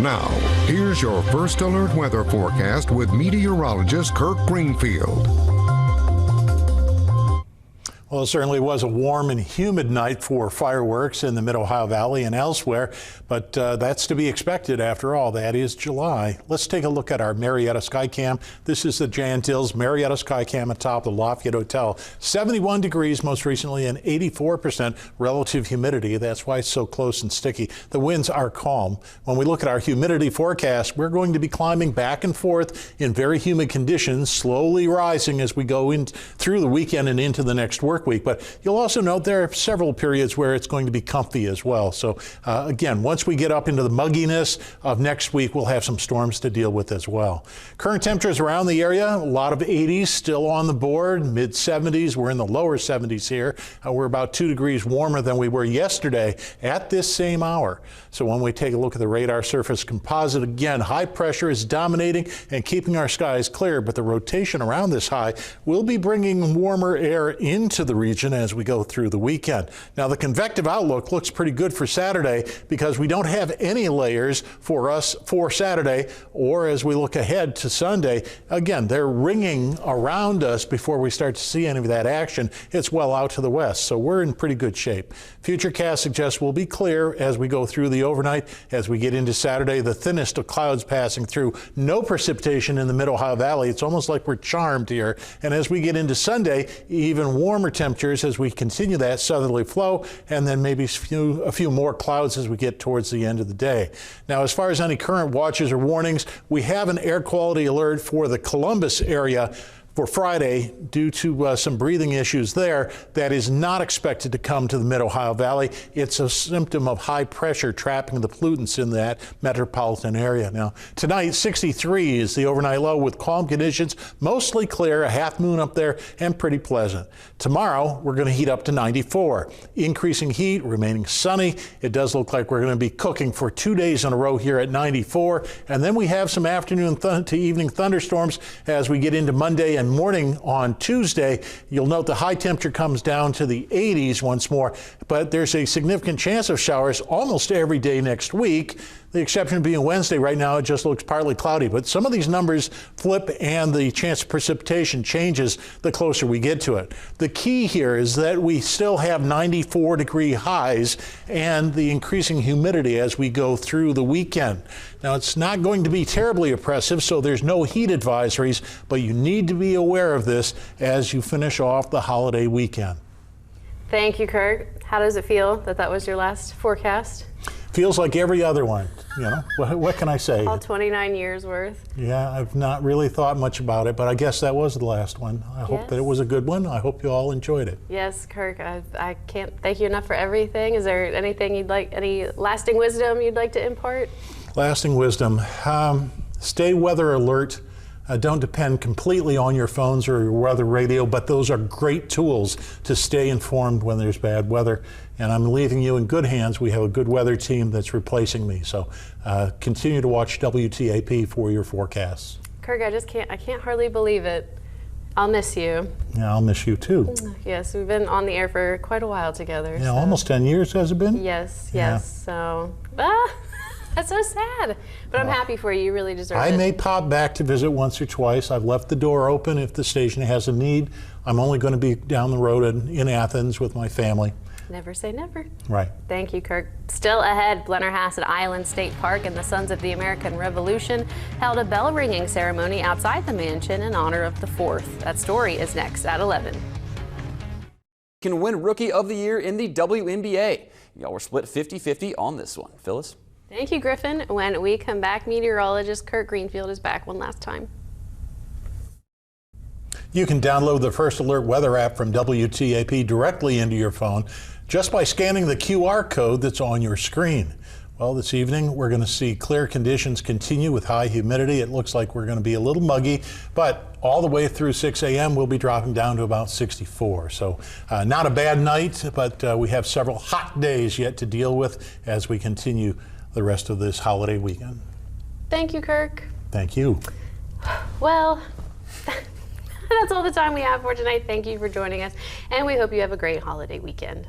Now, here's your first alert weather forecast with meteorologist Kirk Greenfield. Well, it certainly was a warm and humid night for fireworks in the Mid-Ohio Valley and elsewhere, but that's to be expected after all. That is July. Let's take a look at our Marietta Skycam. This is the Jan Dills Marietta Skycam atop the Lafayette Hotel. 71 degrees most recently and 84% relative humidity. That's why it's so close and sticky. The winds are calm. When we look at our humidity forecast, we're going to be climbing back and forth in very humid conditions, slowly rising as we go in through the weekend and into the next work week. But you'll also note there are several periods where it's going to be comfy as well. So again, once we get up into the mugginess of next week, we'll have some storms to deal with as well. Current temperatures around the area, a lot of 80s still on the board, mid 70s. We're in the lower 70s here. We're about 2 degrees warmer than we were yesterday at this same hour. So when we take a look at the radar surface composite, again, high pressure is dominating and keeping our skies clear, but the rotation around this high will be bringing warmer air into the region as we go through the weekend. Now, the convective outlook looks pretty good for Saturday because we don't have any layers for us for Saturday, or as we look ahead to Sunday. Again, they're ringing around us before we start to see any of that action. It's well out to the west, so we're in pretty good shape. Futurecast suggests we'll be clear as we go through the overnight. As we get into Saturday, the thinnest of clouds passing through. No precipitation in the Mid-Ohio Valley. It's almost like we're charmed here. And as we get into Sunday, even warmer temperatures as we continue that southerly flow, and then maybe a few more clouds as we get towards the end of the day. Now, as far as any current watches or warnings, we have an air quality alert for the Columbus area for Friday due to some breathing issues there. That is not expected to come to the Mid-Ohio Valley. It's a symptom of high pressure trapping the pollutants in that metropolitan area. Now, tonight, 63 is the overnight low with calm conditions, mostly clear, a half moon up there, and pretty pleasant. Tomorrow, we're going to heat up to 94. Increasing heat, remaining sunny. It does look like we're going to be cooking for 2 days in a row here at 94. And then we have some afternoon to evening thunderstorms as we get into Monday and morning on Tuesday. You'll note the high temperature comes down to the 80s once more, but there's a significant chance of showers almost every day next week. The exception being Wednesday. Right now it just looks partly cloudy, but some of these numbers flip and the chance of precipitation changes the closer we get to it. The key here is that we still have 94-degree highs and the increasing humidity as we go through the weekend. Now, it's not going to be terribly oppressive, so there's no heat advisories, but you need to be aware of this as you finish off the holiday weekend. Thank you, Kirk. How does it feel that that was your last forecast? Feels like every other one, you know. What can I say? All 29 years worth. Yeah, I've not really thought much about it, but I guess that was the last one. I hope that it was a good one. I hope you all enjoyed it. Yes, Kirk, I can't thank you enough for everything. Is there anything you'd like, any lasting wisdom you'd like to impart? Lasting wisdom. Stay weather alert. Don't depend completely on your phones or your weather radio, but those are great tools to stay informed when there's bad weather. And I'm leaving you in good hands. We have a good weather team that's replacing me. So continue to watch WTAP for your forecasts. Kirk, I can't hardly believe it. I'll miss you. Yeah, I'll miss you too. Yes, we've been on the air for quite a while together. Yeah, so. Almost 10 years has it been? Yes, yes. Yeah. So, that's so sad, but I'm happy for you. You really deserve it. I may pop back to visit once or twice. I've left the door open if the station has a need. I'm only going to be down the road in Athens with my family. Never say never. Right. Thank you, Kirk. Still ahead, Blennerhassett Island State Park and the Sons of the American Revolution held a bell ringing ceremony outside the mansion in honor of the 4th. That story is next at 11. Can win Rookie of the Year in the WNBA. Y'all were split 50-50 on this one. Phyllis? Thank you, Griffin. When we come back, meteorologist Kirk Greenfield is back one last time. You can download the First Alert weather app from WTAP directly into your phone just by scanning the QR code that's on your screen. Well, this evening we're going to see clear conditions continue with high humidity. It looks like we're going to be a little muggy, but all the way through 6 a.m. we'll be dropping down to about 64. So not a bad night, but we have several hot days yet to deal with as we continue the rest of this holiday weekend. Thank you, Kirk. Thank you. Well, that's all the time we have for tonight. Thank you for joining us, and we hope you have a great holiday weekend.